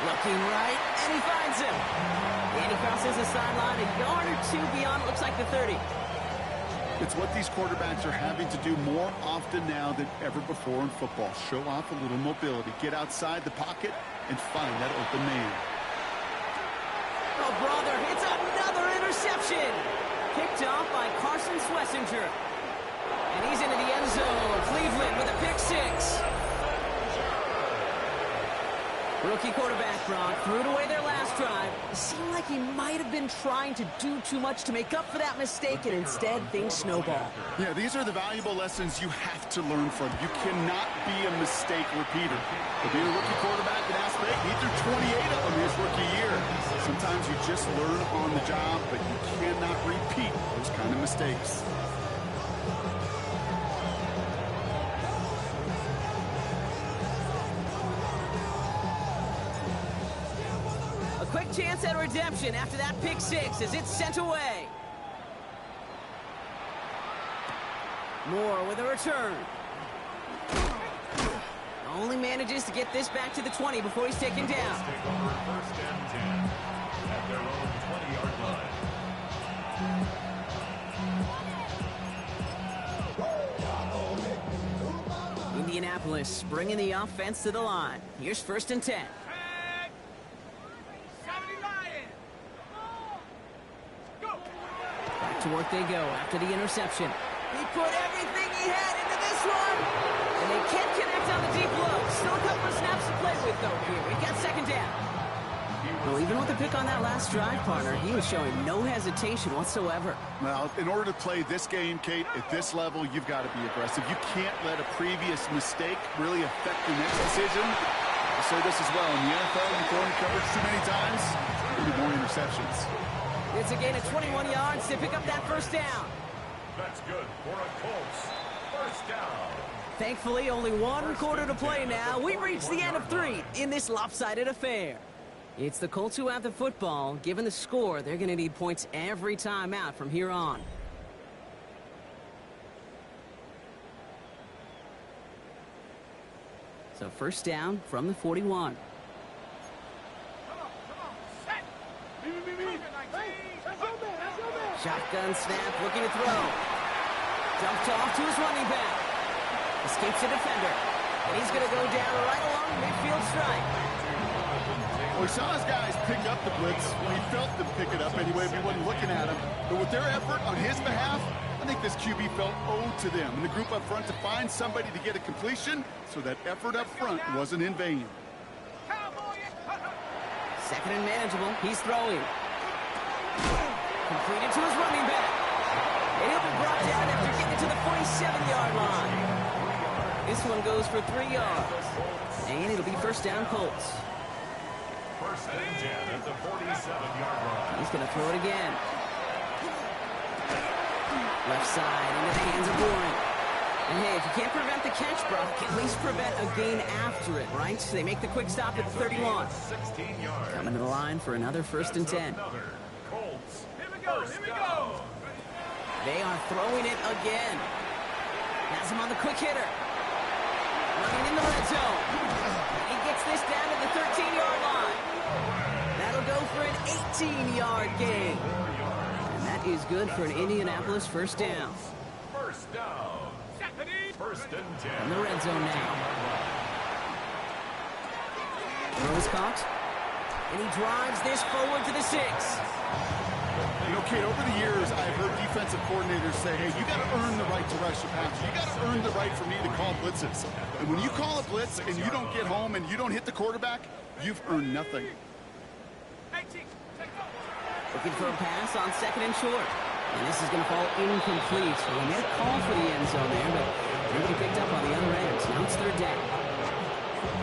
Looking right, and he finds him. And he crosses the sideline a yard or two beyond, looks like the 30. It's what these quarterbacks are having to do more often now than ever before in football. Show off a little mobility. Get outside the pocket and find that open man. Oh, brother, it's another interception. Picked off by Carson Schlesinger. And he's into the end zone. Cleveland with a pick 6. Rookie quarterback Brock threw it away their last drive. It seemed like he might have been trying to do too much to make up for that mistake, and instead things snowball. Yeah, these are the valuable lessons you have to learn from. You cannot be a mistake repeater. To be a rookie quarterback in Aspect, he threw 28 of them his rookie year. Sometimes you just learn on the job, but you cannot repeat those kind of mistakes. Quick chance at redemption after that pick 6 as it's sent away. Moore with a return. Only manages to get this back to the 20 before he's taken down. Take over 1st and 10 at their own 20-yard line. Indianapolis bringing the offense to the line. Here's 1st and 10. Back to work they go after the interception. He put everything he had into this one. And they can't connect on the deep low. Still a couple of snaps to play with, though, here. We got 2nd down. Well, even with the pick on that last drive, partner, he was showing no hesitation whatsoever. Well, in order to play this game, Kate, at this level, you've got to be aggressive. You can't let a previous mistake really affect the next decision. I'll say this as well. In the NFL, you throw in coverage too many times, you get more interceptions. It's a gain of 21 yards to pick up that 1st down. That's good for a Colts 1st down. Thankfully, only 1 quarter to play now. We've reached the end of 3 in this lopsided affair. It's the Colts who have the football. Given the score, they're going to need points every time out from here on. So 1st down from the 41. Shotgun snap, looking to throw. Dumped off to his running back. Escapes the defender. And he's going to go down right along the midfield stripe. Well, we saw his guys pick up the blitz. Well, he felt them pick it up anyway if he wasn't looking at him. But with their effort on his behalf, I think this QB felt owed to them and the group up front to find somebody to get a completion, so that effort up front wasn't in vain. 2nd and manageable. He's throwing. Completed to his running back. And he'll be brought down after getting it to the 47-yard line. This one goes for 3 yards. And it'll be 1st down Colts. 1st and 10 at the 47-yard line. He's going to throw it again. Left side into the hands of Boring. And hey, if you can't prevent the catch, Brock, at least prevent a gain after it, right? So they make the quick stop at 31. 16 yards. Coming to the line for another 1st and 10. Colts. Here we go, here we go. They are throwing it again. Has him on the quick hitter. Running in the red zone. He gets this down to the 13-yard line. That'll go for an 18-yard gain. And that is good for an Indianapolis 1st down. 1st down. 1st and 10. In the red zone now. Throw is caught. And he drives this forward to the 6. You know, Kate, over the years, I've heard defensive coordinators say, hey, you got to earn the right to rush the passer. You got to earn the right for me to call blitzes. And when you call a blitz and you don't get home and you don't hit the quarterback, you've earned nothing. Looking for a pass on 2nd and short. And this is going to fall incomplete. So they made a call for the end zone there, but nobody picked up on the other end. Now it's 3rd down.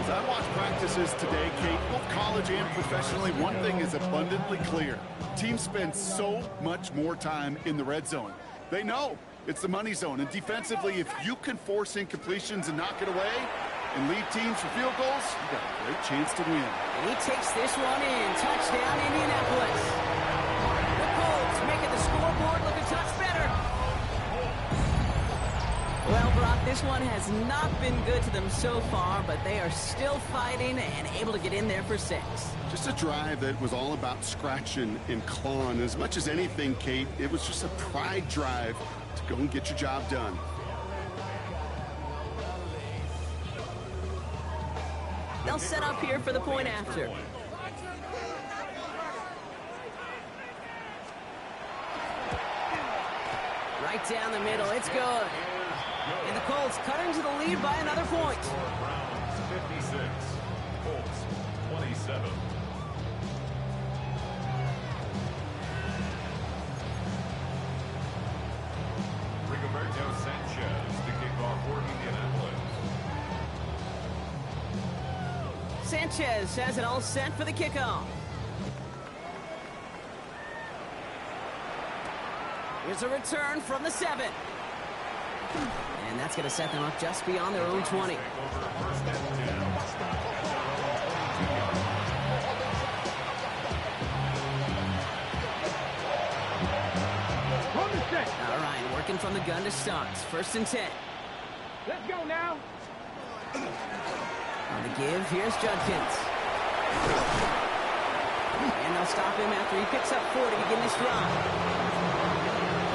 As I watch practices today, Kate, both college and professionally, one thing is abundantly clear. Teams spend so much more time in the red zone. They know it's the money zone. And defensively, if you can force incompletions and knock it away and lead teams for field goals, you got a great chance to win. And he takes this one in. Touchdown, Indianapolis. The Colts making the scoreboard look a touch better. Well, Brock, this one has not been good to them so far, but they are still fighting and able to get in there for 6. Just a drive that was all about scratching and clawing. As much as anything, Kate, it was just a pride drive to go and get your job done. They'll set up here for the point after. Right down the middle, it's good. And the Colts cut into the lead by another point. Browns 56, Colts 27. Rigoberto Sanchez to kick off for Indianapolis. Sanchez has it all set for the kickoff. Here's a return from the 7. And that's going to set them up just beyond their own 20. All right, working from the gun to start. 1st and 10. Let's go now. On the give, here's Judkins. And they'll stop him after he picks up 4 to begin this drive.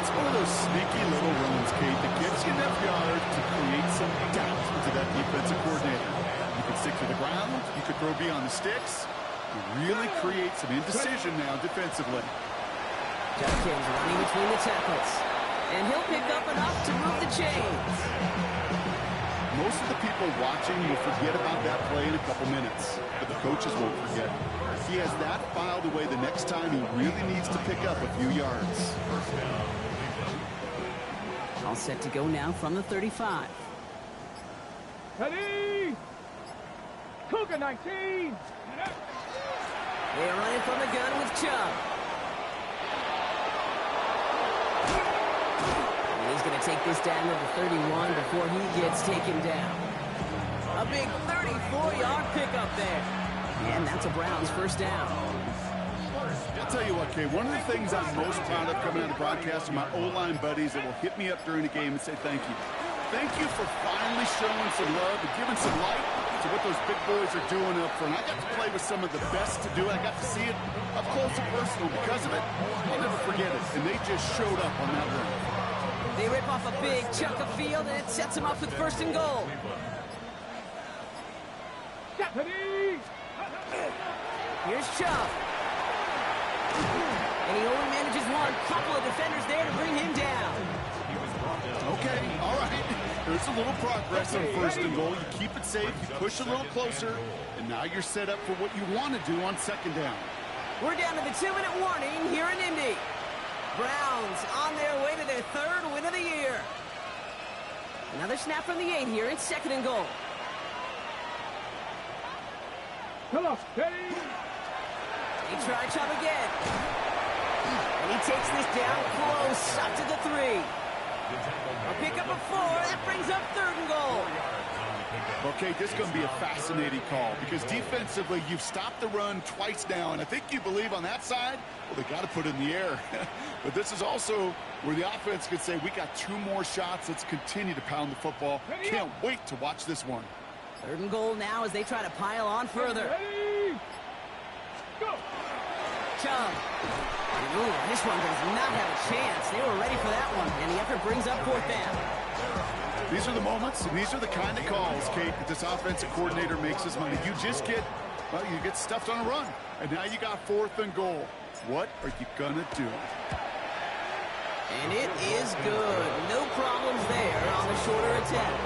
It's one of those sneaky little runs, Kate, that gives you enough yards to create some doubt to that defensive coordinator. You can stick to the ground. You could throw beyond the sticks. You really create some indecision now defensively. Judkins running between the tackles. And he'll pick up enough to move the chains. Most of the people watching will forget about that play in a couple minutes, but the coaches won't forget. He has that filed away the next time he really needs to pick up a few yards. All set to go now from the 35. Ready? Cougar 19. They're running from the gun with Chubb. And he's going to take this down to the 31 before he gets taken down. A big 34-yard pickup there. And that's a Browns 1st down. I'll tell you what, Kay, one of the things I'm most proud of coming out of broadcast are my O-line buddies that will hit me up during the game and say thank you. Thank you for finally showing some love and giving some light to what those big boys are doing up front. I got to play with some of the best to do it. I got to see it up close and personal. Because of it, I'll never forget it. And they just showed up on that run. They rip off a big chunk of field, and it sets them up with 1st and goal. Ready? Here's Chubb. And he only manages one. Couple of defenders there to bring him down. Okay, all right. There's a little progress on 1st and goal. You keep it safe, you push a little closer, and now you're set up for what you want to do on 2nd down. We're down to the 2-minute warning here in Indy. Browns on their way to their 3rd win of the year. Another snap from the 8 here. It's 2nd and goal. Come on, ready? He tried Chubb again. And he takes this down close up to the 3. A pickup of 4. That brings up 3rd and goal. Okay, this is going to be a fascinating call because defensively, you've stopped the run twice now, and I think you believe on that side, well, they got to put it in the air. But this is also where the offense could say, we got 2 more shots. Let's continue to pound the football. Can't wait to watch this one. 3rd and goal now as they try to pile on further. Ready? Go! Chubb. Ooh, this one does not have a chance. They were ready for that one, and the effort brings up 4th down. These are the moments, and these are the kind of calls, Kate, that this offensive coordinator makes his money. You just get, well, you get stuffed on a run, and now you got 4th and goal. What are you going to do? And it is good. No problems there on the shorter attempt.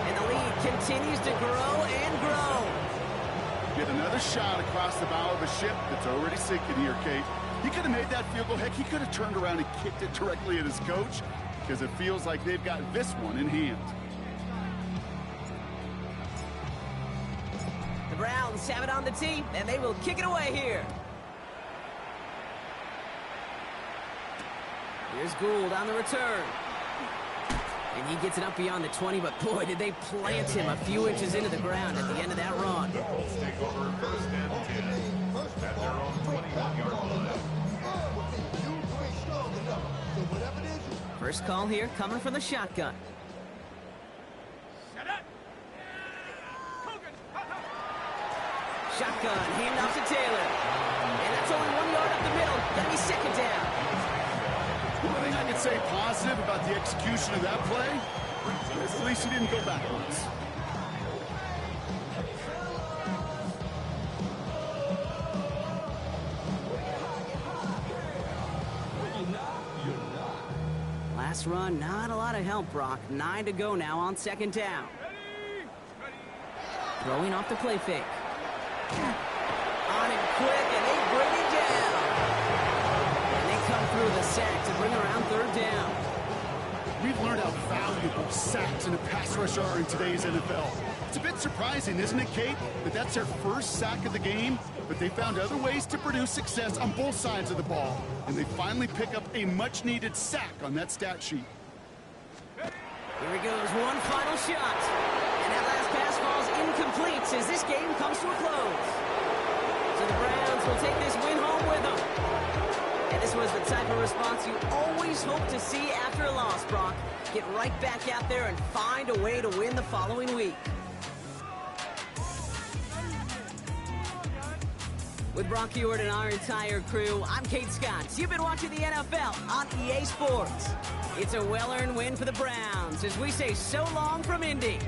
And the lead continues to grow and grow. Get another shot across the bow of a ship that's already sinking here, Kate. He could have made that field goal. Heck, he could have turned around and kicked it directly at his coach because it feels like they've got this one in hand. The Browns have it on the tee, and they will kick it away here. Here's Gould on the return. And he gets it up beyond the 20, but boy, did they plant him a few inches into the ground at the end of that run. The Colts take over first and 10 at their own 21-yard line. First call here coming from the shotgun. Shotgun, handoff to Taylor. And that's only 1 yard up the middle. That'll be second down. One thing I can say positive about the execution of that play is at least he didn't go backwards. Last run, not a lot of help, Brock. 9 to go now on second down. Throwing off the play fake. On him quick, and they bring it down. And they come through the sack to bring around third down. We've learned how valuable sacks in a pass rush are in today's NFL. It's a bit surprising, isn't it, Kate, that that's their first sack of the game, but they found other ways to produce success on both sides of the ball, and they finally pick up a much-needed sack on that stat sheet. Here he goes, one final shot. And that last pass falls incomplete as this game comes to a close. So the Browns will take this win home with them. And this was the type of response you always hope to see after a loss, Brock. Get right back out there and find a way to win the following week. With Brock Ewart and our entire crew, I'm Kate Scott. You've been watching the NFL on EA Sports. It's a well-earned win for the Browns as we say so long from Indy.